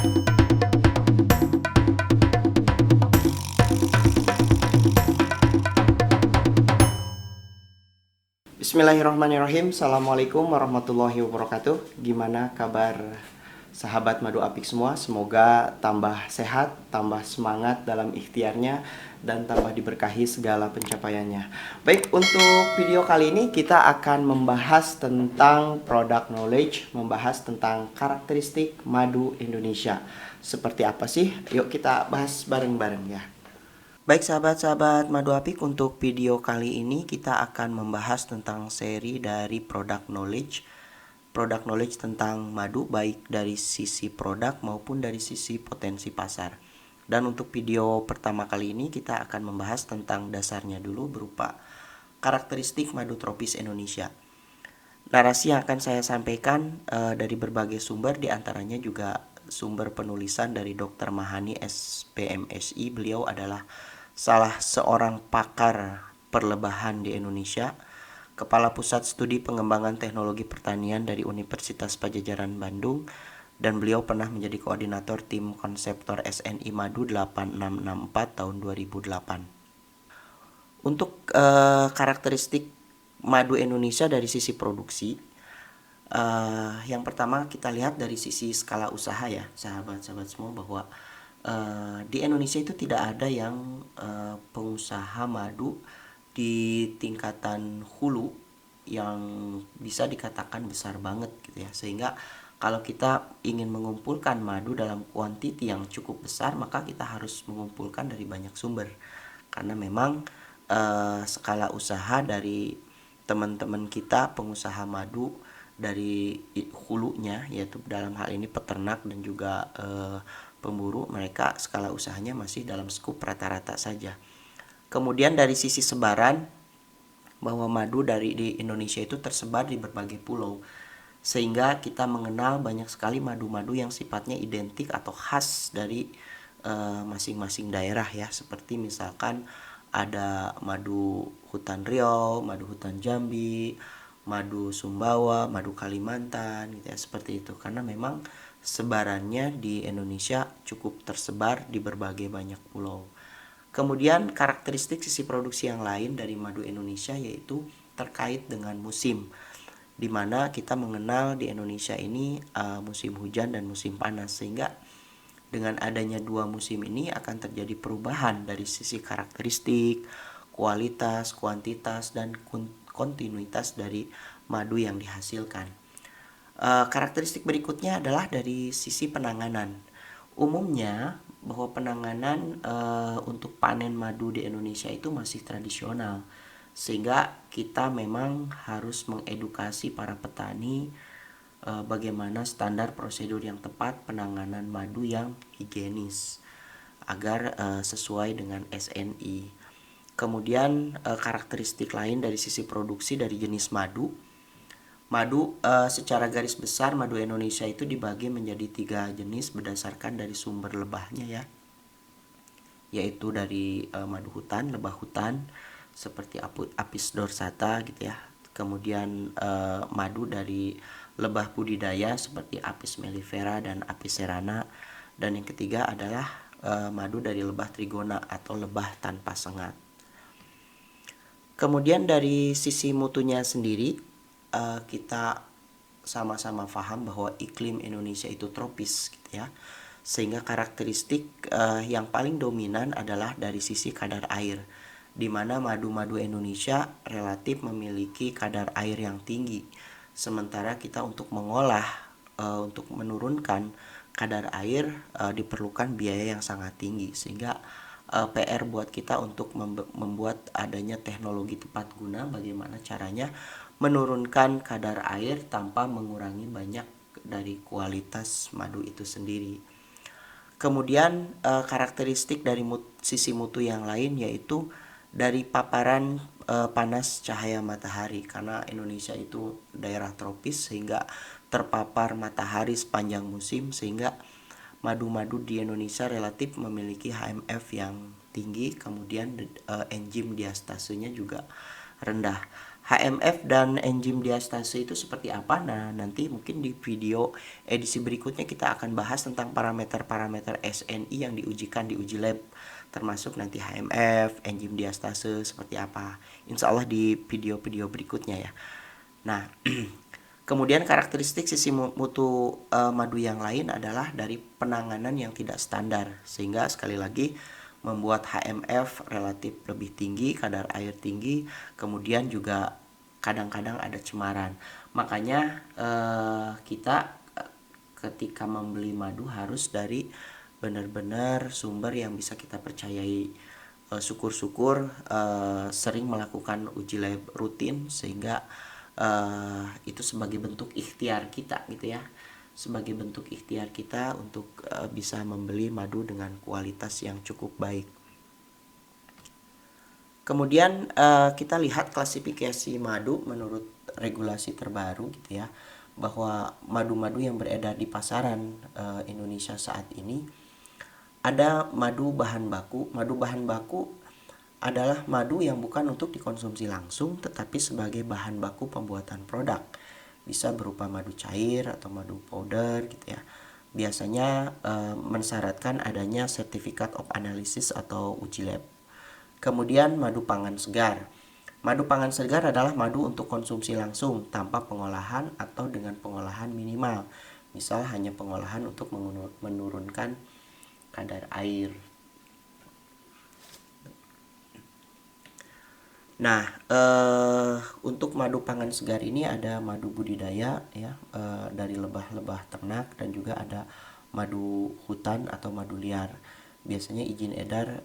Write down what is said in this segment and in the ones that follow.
Bismillahirrahmanirrahim. Assalamualaikum warahmatullahi wabarakatuh. Gimana kabar sahabat Madu Apik semua? Semoga tambah sehat, tambah semangat dalam ikhtiarnya, dan tambah diberkahi segala pencapaiannya. Baik, untuk video kali ini kita akan membahas tentang product knowledge, membahas tentang karakteristik madu Indonesia. Seperti apa sih? Yuk kita bahas bareng-bareng ya. Baik sahabat-sahabat Madu Apik, untuk video kali ini kita akan membahas tentang seri dari product knowledge. Product knowledge tentang madu baik dari sisi produk maupun dari sisi potensi pasar. Dan untuk video pertama kali ini kita akan membahas tentang dasarnya dulu berupa karakteristik madu tropis Indonesia. Narasi yang akan saya sampaikan dari berbagai sumber, diantaranya juga sumber penulisan dari Dr. Mahani SPMSI. Beliau adalah salah seorang pakar perlebahan di Indonesia, Kepala Pusat Studi Pengembangan Teknologi Pertanian dari Universitas Padjadjaran Bandung, dan beliau pernah menjadi koordinator tim konseptor SNI Madu 8664 tahun 2008. Untuk karakteristik madu Indonesia dari sisi produksi, yang pertama kita lihat dari sisi skala usaha ya sahabat-sahabat semua, bahwa di Indonesia itu tidak ada yang pengusaha madu di tingkatan hulu yang bisa dikatakan besar banget gitu ya, sehingga kalau kita ingin mengumpulkan madu dalam kuantiti yang cukup besar, maka kita harus mengumpulkan dari banyak sumber, karena memang skala usaha dari teman-teman kita pengusaha madu dari hulunya, yaitu dalam hal ini peternak dan juga pemburu, mereka skala usahanya masih dalam skup rata-rata saja. Kemudian dari sisi sebaran, bahwa madu di Indonesia itu tersebar di berbagai pulau, sehingga kita mengenal banyak sekali madu-madu yang sifatnya identik atau khas dari masing-masing daerah ya, seperti misalkan ada madu hutan Riau, madu hutan Jambi, madu Sumbawa, madu Kalimantan gitu ya, seperti itu, karena memang sebarannya di Indonesia cukup tersebar di berbagai banyak pulau. Kemudian karakteristik sisi produksi yang lain dari madu Indonesia yaitu terkait dengan musim, di mana kita mengenal di Indonesia ini musim hujan dan musim panas, sehingga dengan adanya dua musim ini akan terjadi perubahan dari sisi karakteristik, kualitas, kuantitas, dan kontinuitas dari madu yang dihasilkan. Karakteristik berikutnya adalah dari sisi penanganan. Umumnya bahwa penanganan untuk panen madu di Indonesia itu masih tradisional, sehingga kita memang harus mengedukasi para petani bagaimana standar prosedur yang tepat penanganan madu yang higienis agar sesuai dengan SNI. Kemudian karakteristik lain dari sisi produksi dari jenis madu. Madu secara garis besar madu Indonesia itu dibagi menjadi 3 jenis berdasarkan dari sumber lebahnya ya, yaitu dari madu hutan, lebah hutan seperti Apis dorsata gitu ya. Kemudian madu dari lebah budidaya seperti Apis mellifera dan Apis cerana, dan yang ketiga adalah madu dari lebah trigona atau lebah tanpa sengat. Kemudian dari sisi mutunya sendiri, kita sama-sama paham bahwa iklim Indonesia itu tropis gitu ya, sehingga karakteristik yang paling dominan adalah dari sisi kadar air, di mana madu-madu Indonesia relatif memiliki kadar air yang tinggi, sementara kita untuk mengolah untuk menurunkan kadar air diperlukan biaya yang sangat tinggi, sehingga PR buat kita untuk membuat adanya teknologi tepat guna, bagaimana caranya menurunkan kadar air tanpa mengurangi banyak dari kualitas madu itu sendiri. Kemudian karakteristik dari sisi mutu yang lain yaitu dari paparan panas cahaya matahari, karena Indonesia itu daerah tropis sehingga terpapar matahari sepanjang musim, sehingga madu-madu di Indonesia relatif memiliki HMF yang tinggi, kemudian enzim diastasenya juga rendah. HMF dan enzim diastase itu seperti apa? Nah, nanti mungkin di video edisi berikutnya kita akan bahas tentang parameter-parameter SNI yang diujikan di uji lab, termasuk nanti HMF, enzim diastase seperti apa. Insya Allah di video-video berikutnya ya. Nah, kemudian karakteristik sisi mutu madu yang lain adalah dari penanganan yang tidak standar, sehingga sekali lagi membuat HMF relatif lebih tinggi, kadar air tinggi, kemudian juga kadang-kadang ada cemaran. Makanya kita ketika membeli madu harus dari benar-benar sumber yang bisa kita percayai. Syukur-syukur sering melakukan uji lab rutin, sehingga itu sebagai bentuk ikhtiar kita gitu ya, sebagai bentuk ikhtiar kita untuk bisa membeli madu dengan kualitas yang cukup baik. Kemudian kita lihat klasifikasi madu menurut regulasi terbaru gitu ya, bahwa madu-madu yang beredar di pasaran Indonesia saat ini ada madu bahan baku. Madu bahan baku adalah madu yang bukan untuk dikonsumsi langsung tetapi sebagai bahan baku pembuatan produk. Bisa berupa madu cair atau madu powder gitu ya. Biasanya mensyaratkan adanya Certificate of Analysis atau uji lab. Kemudian madu pangan segar. Madu pangan segar adalah madu untuk konsumsi langsung tanpa pengolahan atau dengan pengolahan minimal. Misal hanya pengolahan untuk menurunkan kadar air. Nah, untuk madu pangan segar ini ada madu budidaya ya, dari lebah-lebah ternak, dan juga ada madu hutan atau madu liar. Biasanya izin edar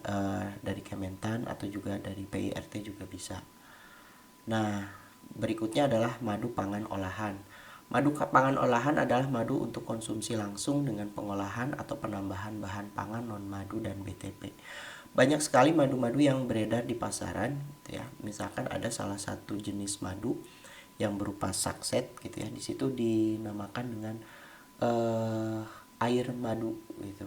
dari Kementan atau juga dari PIRT juga bisa. Nah, berikutnya adalah madu pangan olahan. Madu pangan olahan adalah madu untuk konsumsi langsung dengan pengolahan atau penambahan bahan pangan non-madu dan BTP. Banyak sekali madu-madu yang beredar di pasaran gitu ya. Misalkan ada salah satu jenis madu yang berupa sakset gitu ya. Di situ dinamakan dengan air madu gitu.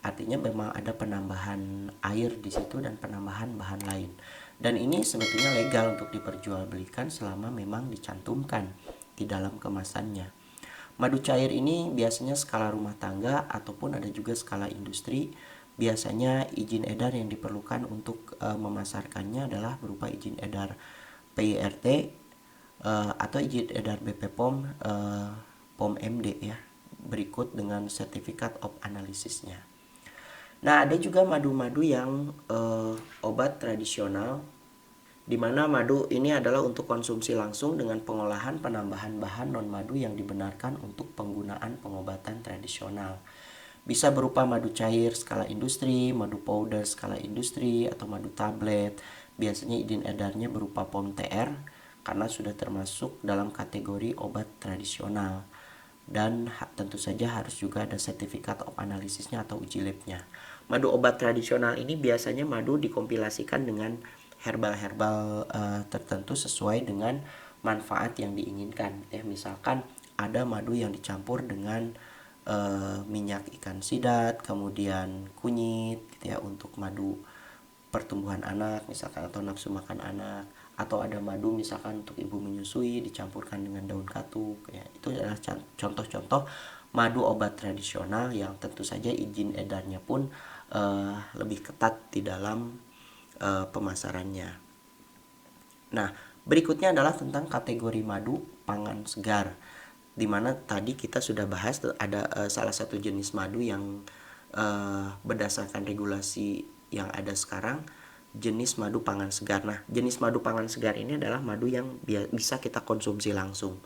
Artinya memang ada penambahan air di situ dan penambahan bahan lain. Dan ini sebetulnya legal untuk diperjualbelikan selama memang dicantumkan di dalam kemasannya. Madu cair ini biasanya skala rumah tangga ataupun ada juga skala industri. Biasanya izin edar yang diperlukan untuk memasarkannya adalah berupa izin edar PIRT atau izin edar BP POM, POM MD ya, berikut dengan Certificate of Analysisnya. Nah, ada juga madu-madu yang obat tradisional, di mana madu ini adalah untuk konsumsi langsung dengan pengolahan penambahan bahan non-madu yang dibenarkan untuk penggunaan pengobatan tradisional. Bisa berupa madu cair skala industri, madu powder skala industri, atau madu tablet. Biasanya izin edarnya berupa POM TR karena sudah termasuk dalam kategori obat tradisional. Dan tentu saja harus juga ada Certificate of Analysisnya atau uji labnya. Madu obat tradisional ini biasanya madu dikompilasikan dengan herbal-herbal tertentu sesuai dengan manfaat yang diinginkan. Ya, misalkan ada madu yang dicampur dengan minyak ikan sidat, kemudian kunyit gitu ya, untuk madu pertumbuhan anak misalkan atau nafsu makan anak, atau ada madu misalkan untuk ibu menyusui dicampurkan dengan daun katuk ya. Itu adalah contoh-contoh madu obat tradisional yang tentu saja izin edarnya pun lebih ketat di dalam pemasarannya. Nah, berikutnya adalah tentang kategori madu pangan segar, di mana tadi kita sudah bahas ada salah satu jenis madu yang berdasarkan regulasi yang ada sekarang, jenis madu pangan segar. Nah, jenis madu pangan segar ini adalah madu yang bisa kita konsumsi langsung.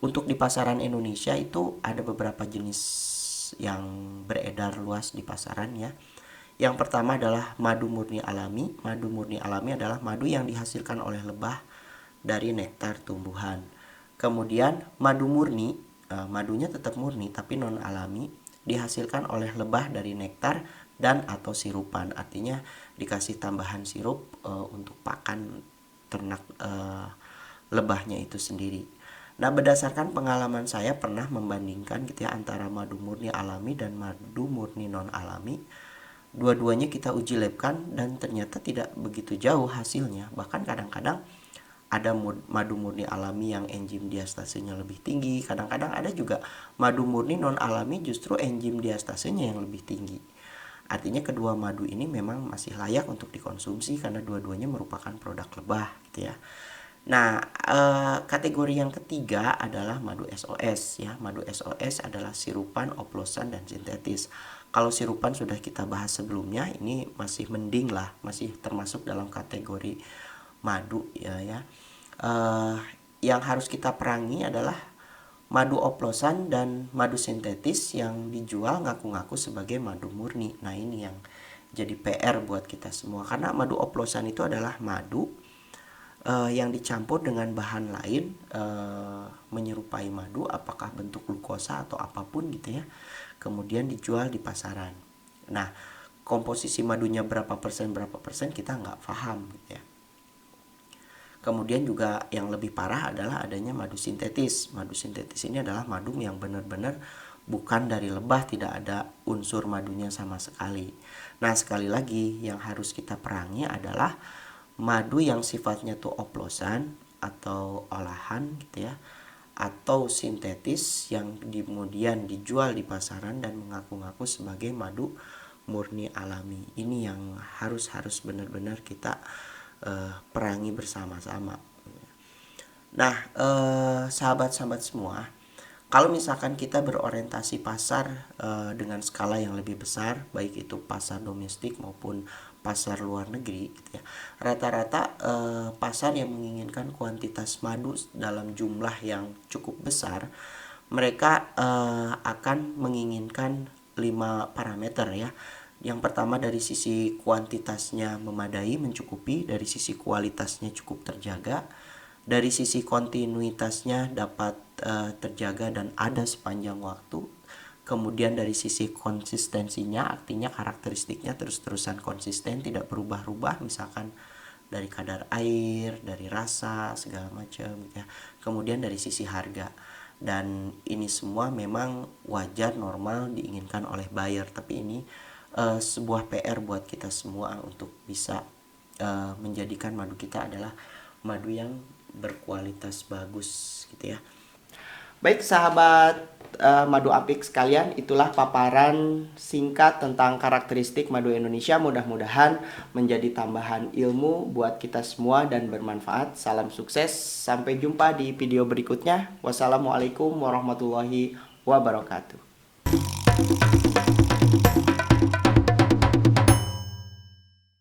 Untuk di pasaran Indonesia itu ada beberapa jenis yang beredar luas di pasaran ya. Yang pertama adalah madu murni alami. Madu murni alami adalah madu yang dihasilkan oleh lebah dari nektar tumbuhan. Kemudian madu murni, madunya tetap murni tapi non alami, dihasilkan oleh lebah dari nektar dan atau sirupan. Artinya dikasih tambahan sirup untuk pakan ternak lebahnya itu sendiri. Nah, berdasarkan pengalaman saya pernah membandingkan gitu ya antara madu murni alami dan madu murni non alami. Dua-duanya kita uji labkan dan ternyata tidak begitu jauh hasilnya. Bahkan kadang-kadang ada madu murni alami yang enzim diastasenya lebih tinggi. Kadang-kadang ada juga madu murni non alami justru enzim diastasenya yang lebih tinggi. Artinya kedua madu ini memang masih layak untuk dikonsumsi karena dua-duanya merupakan produk lebah gitu ya. Nah, kategori yang ketiga adalah madu SOS ya. Madu SOS adalah sirupan, oplosan, dan sintetis. Kalau sirupan sudah kita bahas sebelumnya, ini masih mending lah, masih termasuk dalam kategori madu ya. Yang harus kita perangi adalah madu oplosan dan madu sintetis yang dijual ngaku-ngaku sebagai madu murni. Nah, ini yang jadi PR buat kita semua, karena madu oplosan itu adalah madu yang dicampur dengan bahan lain menyerupai madu, apakah bentuk glukosa atau apapun gitu ya, kemudian dijual di pasaran. Nah, komposisi madunya berapa persen kita nggak paham gitu ya. Kemudian juga yang lebih parah adalah adanya madu sintetis. Madu sintetis ini adalah madu yang benar-benar bukan dari lebah, tidak ada unsur madunya sama sekali. Nah, sekali lagi yang harus kita perangi adalah madu yang sifatnya tuh oplosan atau olahan gitu ya, atau sintetis yang kemudian dijual di pasaran dan mengaku-ngaku sebagai madu murni alami. Ini yang harus benar-benar kita perangi bersama-sama. Nah, sahabat-sahabat semua, kalau misalkan kita berorientasi pasar dengan skala yang lebih besar, baik itu pasar domestik maupun pasar luar negeri gitu ya, rata-rata pasar yang menginginkan kuantitas madu dalam jumlah yang cukup besar, mereka akan menginginkan 5 parameter ya. Yang pertama, dari sisi kuantitasnya memadai, mencukupi, dari sisi kualitasnya cukup terjaga, dari sisi kontinuitasnya dapat terjaga dan ada sepanjang waktu. Kemudian dari sisi konsistensinya, artinya karakteristiknya terus-terusan konsisten, tidak berubah-ubah, misalkan dari kadar air, dari rasa, segala macam ya. Kemudian dari sisi harga. Dan ini semua memang wajar, normal, diinginkan oleh buyer, tapi ini sebuah PR buat kita semua untuk bisa menjadikan madu kita adalah madu yang berkualitas bagus gitu ya. Baik sahabat Madu Apik sekalian, itulah paparan singkat tentang karakteristik madu Indonesia. Mudah-mudahan menjadi tambahan ilmu buat kita semua dan bermanfaat. Salam sukses, sampai jumpa di video berikutnya. Wassalamualaikum warahmatullahi wabarakatuh.